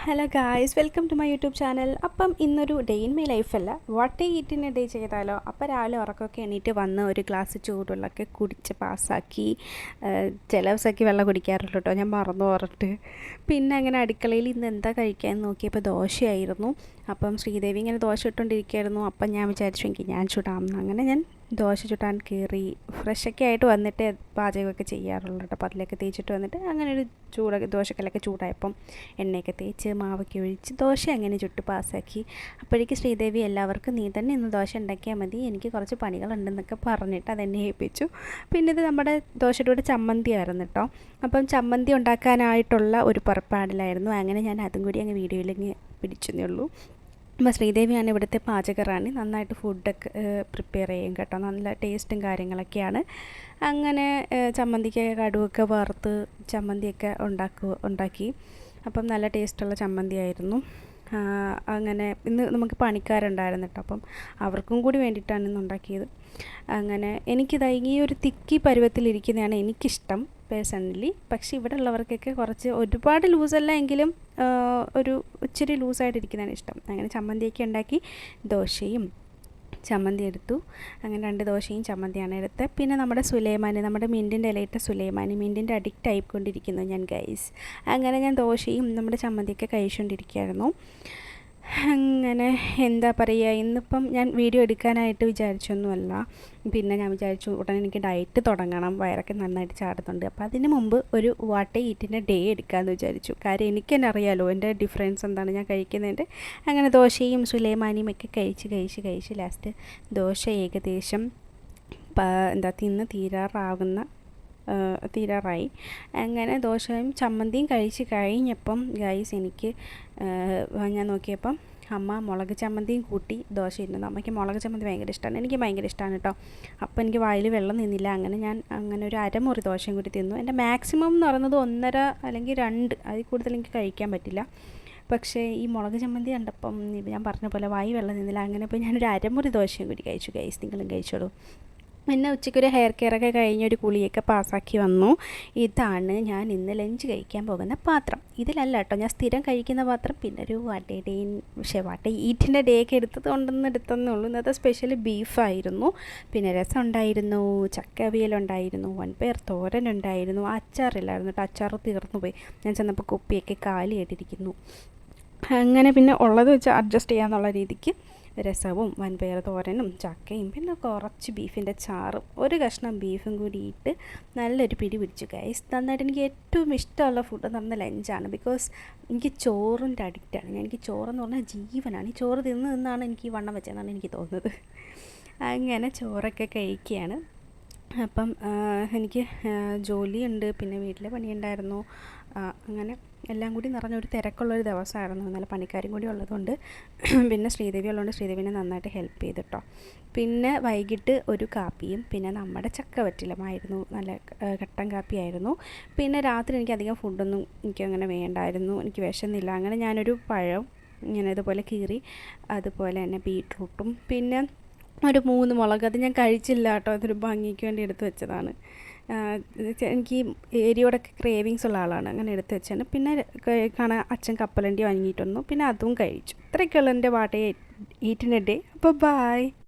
Hello guys, welcome to my YouTube channel. അപ്പം ഇന്നൊരു day in my ലൈഫല്ല, what a eat in a day ചെയ്താലോ. അപ്പോൾ രാവിലെ ഉറക്കമൊക്കെ എണീറ്റ് വന്ന് ഒരു ഗ്ലാസ് ചൂടുവെള്ളമൊക്കെ കുടിച്ച് പാസ്സാക്കി. ചില ദിവസമൊക്കെ വെള്ളം കുടിക്കാറുള്ളൂ കേട്ടോ, ഞാൻ മറന്നു പറഞ്ഞിട്ട്. പിന്നെ അങ്ങനെ അടുക്കളയിൽ ഇന്ന് എന്താ കഴിക്കാൻ നോക്കിയപ്പോൾ ദോശയായിരുന്നു. അപ്പം ശ്രീദേവി ഇങ്ങനെ ദോശ ഇട്ടുകൊണ്ടിരിക്കുകയായിരുന്നു. അപ്പം ഞാൻ വിചാരിച്ചു എനിക്ക് ഞാൻ ചുടാമെന്ന്. അങ്ങനെ ഞാൻ ദോശ ചുടാൻ കയറി. ഫ്രഷൊക്കെ ആയിട്ട് വന്നിട്ട് പാചകമൊക്കെ ചെയ്യാറുള്ളൂ കേട്ടോ. അപ്പോൾ അതിലൊക്കെ തേച്ചിട്ട് വന്നിട്ട് അങ്ങനെ ഒരു ദോശക്കല്ലൊക്കെ ചൂടായപ്പം എണ്ണയൊക്കെ തേച്ച് മാവൊക്കെ ഒഴിച്ച് ദോശ അങ്ങനെ ചുട്ട് പാസ്സാക്കി. അപ്പോഴേക്ക് ശ്രീദേവി എല്ലാവർക്കും നീ തന്നെ ഇന്ന് ദോശ ഉണ്ടാക്കിയാൽ മതി, എനിക്ക് കുറച്ച് പണികളുണ്ടെന്നൊക്കെ പറഞ്ഞിട്ട് അതെന്നെ ഏൽപ്പിച്ചു. പിന്നെ ഇത് നമ്മുടെ ദോശയുടെ കൂടെ ചമ്മന്തി ആയിരുന്നു കേട്ടോ. അപ്പം ചമ്മന്തി ഉണ്ടാക്കാനായിട്ടുള്ള ഒരു പുറപ്പാടിലായിരുന്നു. അങ്ങനെ ഞാൻ അതും കൂടി അങ്ങ് വീഡിയോയിലങ്ങ് പിടിച്ചെന്നേ ഉള്ളൂ. അപ്പോൾ ശ്രീദേവിയാണ് ഇവിടുത്തെ പാചകറാണി. നന്നായിട്ട് ഫുഡൊക്കെ പ്രിപ്പയർ ചെയ്യും കേട്ടോ, നല്ല ടേസ്റ്റും കാര്യങ്ങളൊക്കെയാണ്. അങ്ങനെ ചമ്മന്തിക്ക് കടുവൊക്കെ വറുത്ത് ചമ്മന്തിയൊക്കെ ഉണ്ടാക്കി. അപ്പം നല്ല ടേസ്റ്റുള്ള ചമ്മന്തി ആയിരുന്നു. അങ്ങനെ ഇന്ന് നമുക്ക് പണിക്കാരുണ്ടായിരുന്നു കേട്ടോ, അപ്പം അവർക്കും കൂടി വേണ്ടിയിട്ടാണ് ഇന്ന് ഉണ്ടാക്കിയത്. അങ്ങനെ എനിക്കിതാ ഈ ഒരു തിക്കി പരുവത്തിലിരിക്കുന്നതാണ് എനിക്കിഷ്ടം പേഴ്സണലി. പക്ഷേ ഇവിടെ ഉള്ളവർക്കൊക്കെ കുറച്ച് ഒരുപാട് ലൂസല്ല എങ്കിലും ഒരു ഇച്ചിരി ലൂസായിട്ടിരിക്കുന്നതാണ് ഇഷ്ടം. അങ്ങനെ ചമ്മന്തിയൊക്കെ ഉണ്ടാക്കി ദോശയും ചമ്മന്തി എടുത്തു. അങ്ങനെ 2 ദോശയും ചമ്മന്തിയാണ് എടുത്തത്. പിന്നെ നമ്മുടെ സുലൈമാനി, നമ്മുടെ മിൻറ്റിൻ്റെ ഇലയിട്ട സുലൈമാനി, മിൻറ്റിൻ്റെ അഡിക്റ്റ് ആയിക്കൊണ്ടിരിക്കുന്നു ഞാൻ ഗൈസ്. അങ്ങനെ ഞാൻ ദോശയും നമ്മുടെ ചമ്മന്തിയൊക്കെ കഴിച്ചുകൊണ്ടിരിക്കുകയായിരുന്നു. അങ്ങനെ എന്താ പറയുക, ഇന്നിപ്പം ഞാൻ വീഡിയോ എടുക്കാനായിട്ട് വിചാരിച്ചൊന്നുമല്ല. പിന്നെ ഞാൻ വിചാരിച്ചു ഉടനെ എനിക്ക് ഡയറ്റ് തുടങ്ങണം, വയറൊക്കെ നന്നായിട്ട് ചാടുന്നുണ്ട്. അപ്പോൾ അതിന് മുമ്പ് ഒരു വാട്ട് ഈറ്റിൻ്റെ ഡേ എടുക്കാമെന്ന് വിചാരിച്ചു. കാര്യം എനിക്ക് തന്നെ അറിയാമല്ലോ എൻ്റെ ഡിഫറൻസ് എന്താണ് ഞാൻ കഴിക്കുന്നതിൻ്റെ. അങ്ങനെ ദോശയും സുലൈമാനിയും ഒക്കെ കഴിച്ച് ലാസ്റ്റ് ദോശ ഏകദേശം തിന്ന് തീരാറായി. അങ്ങനെ ദോശയും ചമ്മന്തിയും കഴിച്ച് കഴിഞ്ഞപ്പം ഗൈസ് എനിക്ക് ഞാൻ നോക്കിയപ്പം അമ്മ മുളക് ചമ്മന്തിയും കൂട്ടി ദോശ ഇരുന്നു. അമ്മയ്ക്ക് മുളക് ചമ്മന്തി ഭയങ്കര ഇഷ്ടമാണ്, എനിക്ക് ഭയങ്കര ഇഷ്ടമാണ് കേട്ടോ. അപ്പോൾ എനിക്ക് വായിൽ വെള്ളം നിന്നില്ല. അങ്ങനെ ഞാൻ ഒരു അരമുറി ദോശയും കൂടി തിന്നു. എൻ്റെ മാക്സിമം എന്ന് പറയുന്നത് 1.5 അല്ലെങ്കിൽ 2, അതിൽ കൂടുതൽ എനിക്ക് കഴിക്കാൻ പറ്റില്ല. പക്ഷേ ഈ മുളക് ചമ്മന്തി കണ്ടപ്പം ഞാൻ പറഞ്ഞ പോലെ വായി വെള്ളം നിന്നില്ല. അങ്ങനെ ഇപ്പോൾ ഞാനൊരു അരമുറി ദോശയും കൂടി കഴിച്ചു ഗൈസ്. നിങ്ങളും കഴിച്ചോളൂ. പിന്നെ ഉച്ചയ്ക്കൊരു ഹെയർ കെയറൊക്കെ കഴിഞ്ഞ് ഒരു കുളിയൊക്കെ പാസ്സാക്കി വന്നു. ഇതാണ് ഞാൻ ഇന്ന് ലഞ്ച് കഴിക്കാൻ പോകുന്ന പാത്രം. ഇതിലല്ല കേട്ടോ ഞാൻ സ്ഥിരം കഴിക്കുന്ന പാത്രം. പിന്നെ ഒരു വാട്ട് ഈറ്റിൻ്റെ ഡേ ഒക്കെ എടുത്തതേ ഉള്ളൂ. ഇന്നത്തെ സ്പെഷ്യൽ ബീഫായിരുന്നു. പിന്നെ രസം ഉണ്ടായിരുന്നു, ചക്ക അവിയലുണ്ടായിരുന്നു, വൻപയർ തോരനുണ്ടായിരുന്നു. അച്ചാറില്ലായിരുന്നു കേട്ടോ, അച്ചാർ തീർന്നു പോയി. ഞാൻ ചെന്നപ്പോൾ കുപ്പിയൊക്കെ കാലിയായിട്ടിരിക്കുന്നു. അങ്ങനെ പിന്നെ ഉള്ളത് വെച്ച് അഡ്ജസ്റ്റ് ചെയ്യാന്നുള്ള രീതിക്ക് രസവും വൻപയർ തോരനും ചക്കയും പിന്നെ കുറച്ച് ബീഫിൻ്റെ ചാറും ഒരു കഷ്ണം ബീഫും കൂടി ഇട്ട് നല്ലൊരു പിടി പിടിച്ചു ഗൈസ്. നന്നായിട്ട് എനിക്ക് ഏറ്റവും ഇഷ്ടമുള്ള ഫുഡ് എന്ന് പറഞ്ഞാൽ ലഞ്ചാണ്. ബിക്കോസ് എനിക്ക് ചോറിൻ്റെ അഡിക്റ്റാണ്. എനിക്ക് ചോറെന്ന് പറഞ്ഞാൽ ജീവനാണ്. ഈ ചോറ് തിന്നാണ് എനിക്ക് ഈ വണ്ണം വെച്ചതെന്നാണ് എനിക്ക് തോന്നുന്നത്. അങ്ങനെ ചോറൊക്കെ കഴിക്കുകയാണ്. അപ്പം എനിക്ക് ജോലിയുണ്ട്, പിന്നെ വീട്ടിലെ പണിയുണ്ടായിരുന്നു. അങ്ങനെ എല്ലാം കൂടി നിറഞ്ഞൊരു തിരക്കുള്ളൊരു ദിവസമായിരുന്നു. നല്ല പണിക്കാരും കൂടി ഉള്ളതുകൊണ്ട് പിന്നെ ശ്രീദേവി ഉള്ളതുകൊണ്ട് ശ്രീദേവിനെ നന്നായിട്ട് ഹെൽപ്പ് ചെയ്തിട്ടോ. പിന്നെ വൈകിട്ട് ഒരു കാപ്പിയും പിന്നെ നമ്മുടെ ചക്ക വറ്റിലുമായിരുന്നു. നല്ല കട്ടൻ കാപ്പിയായിരുന്നു. പിന്നെ രാത്രി എനിക്ക് അധികം ഫുഡൊന്നും എനിക്കങ്ങനെ വേണ്ടായിരുന്നു, എനിക്ക് വിശന്നില്ല. അങ്ങനെ ഞാനൊരു പഴം ഇങ്ങനെ ഇതുപോലെ കീറി, അതുപോലെ തന്നെ ബീട്രൂട്ടും പിന്നെ ഒരു 3 മുളക്, അത് ഞാൻ കഴിച്ചില്ല കേട്ടോ, അതൊരു ഭംഗിക്ക് വേണ്ടി എടുത്ത് വെച്ചതാണ്. എനിക്ക് എരിയോടൊക്കെ ക്രേവിങ്സ് ഉള്ള ആളാണ്, അങ്ങനെ എടുത്ത് വെച്ചാണ്. പിന്നെ കാണാൻ അച്ഛൻ കപ്പലണ്ടി വാങ്ങിയിട്ട് വന്നു, പിന്നെ അതും കഴിച്ചു. ഇത്രയൊക്കെയുള്ള എൻ്റെ വാട്ട് ഈറ്റിൻ്റെ ഡേ. അപ്പോൾ ബായ്.